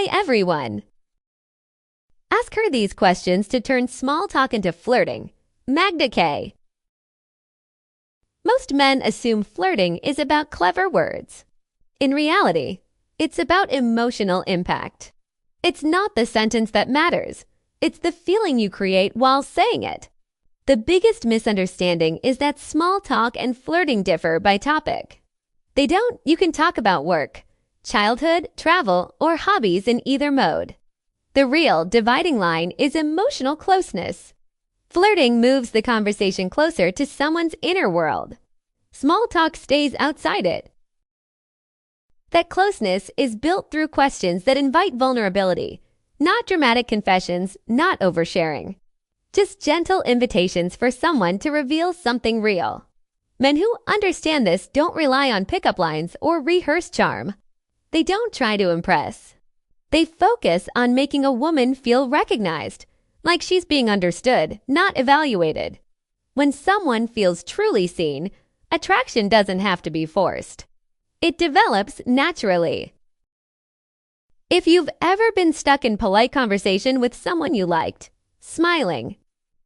Hi, everyone. Ask her these questions to turn small talk into flirting. Magda K. Most men assume flirting is about clever words. In reality, it's about emotional impact. It's not the sentence that matters. It's the feeling you create while saying it. The biggest misunderstanding is that small talk and flirting differ by topic. You can talk about work, childhood, travel, or hobbies in either mode. The real dividing line is emotional closeness. Flirting moves the conversation closer to someone's inner world. Small talk stays outside it. That closeness is built through questions that invite vulnerability, not dramatic confessions, not oversharing. Just gentle invitations for someone to reveal something real. Men who understand this don't rely on pickup lines or rehearsed charm. They don't try to impress. They focus on making a woman feel recognized, like she's being understood, not evaluated. When someone feels truly seen, attraction doesn't have to be forced. It develops naturally. If you've ever been stuck in polite conversation with someone you liked, smiling,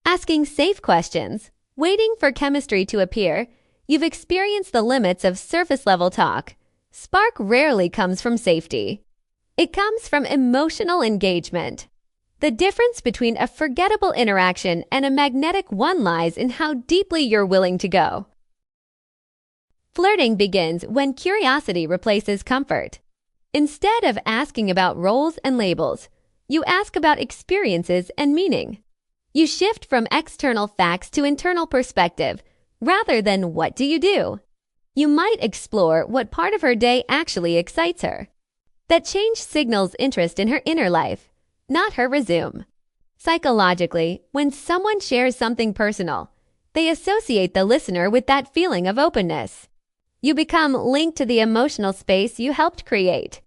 asking safe questions, waiting for chemistry to appear, you've experienced the limits of surface-level talk. Spark rarely comes from safety. It comes from emotional engagement. The difference between a forgettable interaction and a magnetic one lies in how deeply you're willing to go. Flirting begins when curiosity replaces comfort. Instead of asking about roles and labels, you ask about experiences and meaning. You shift from external facts to internal perspective, rather than what do you do? You might explore what part of her day actually excites her. That change signals interest in her inner life, not her resume. Psychologically, when someone shares something personal, they associate the listener with that feeling of openness. You become linked to the emotional space you helped create.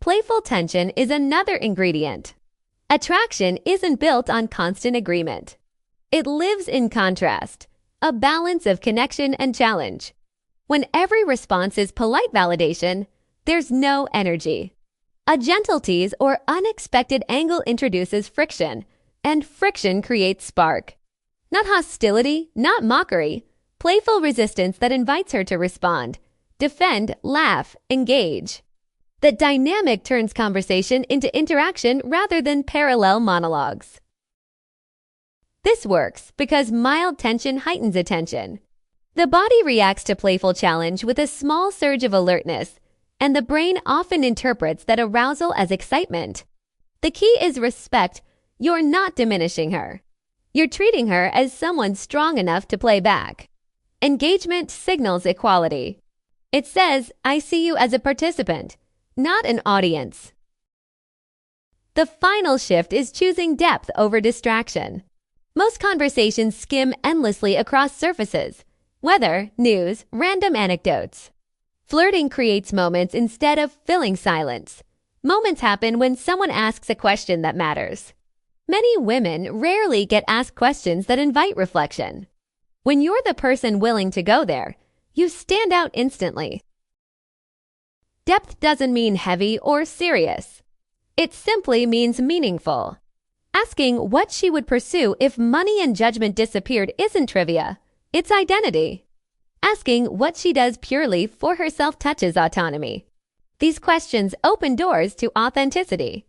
Playful tension is another ingredient. Attraction isn't built on constant agreement. It lives in contrast, a balance of connection and challenge. When every response is polite validation, there's no energy. A gentle tease or unexpected angle introduces friction, and friction creates spark. Not hostility, not mockery, playful resistance that invites her to respond, defend, laugh, engage. That dynamic turns conversation into interaction rather than parallel monologues. This works because mild tension heightens attention. The body reacts to playful challenge with a small surge of alertness, and the brain often interprets that arousal as excitement. The key is respect. You're not diminishing her. You're treating her as someone strong enough to play back. Engagement signals equality. It says, I see you as a participant, not an audience. The final shift is choosing depth over distraction. Most conversations skim endlessly across surfaces, weather, news, random anecdotes. Flirting creates moments instead of filling silence. Moments happen when someone asks a question that matters. Many women rarely get asked questions that invite reflection. When you're the person willing to go there, you stand out instantly. Depth doesn't mean heavy or serious. It simply means meaningful. Asking what she would pursue if money and judgment disappeared isn't trivia. It's identity. Asking what she does purely for herself touches autonomy. These questions open doors to authenticity.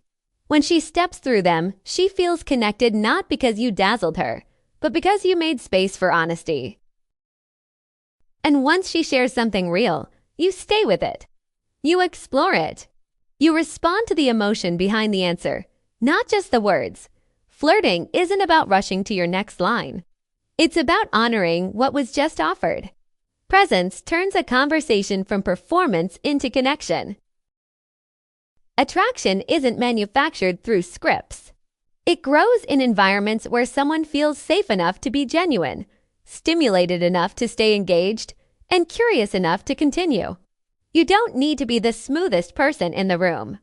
When she steps through them, she feels connected not because you dazzled her, but because you made space for honesty. And once she shares something real, you stay with it. You explore it. You respond to the emotion behind the answer, not just the words. Flirting isn't about rushing to your next line. It's about honoring what was just offered. Presence turns a conversation from performance into connection. Attraction isn't manufactured through scripts. It grows in environments where someone feels safe enough to be genuine, stimulated enough to stay engaged, and curious enough to continue. You don't need to be the smoothest person in the room.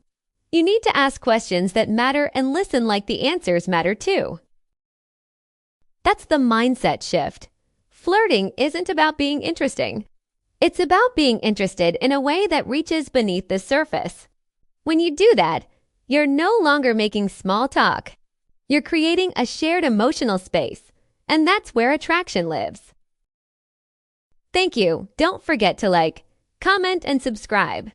You need to ask questions that matter and listen like the answers matter too. That's the mindset shift. Flirting isn't about being interesting. It's about being interested in a way that reaches beneath the surface. When you do that, you're no longer making small talk. You're creating a shared emotional space, and that's where attraction lives. Thank you. Don't forget to like, comment, and subscribe.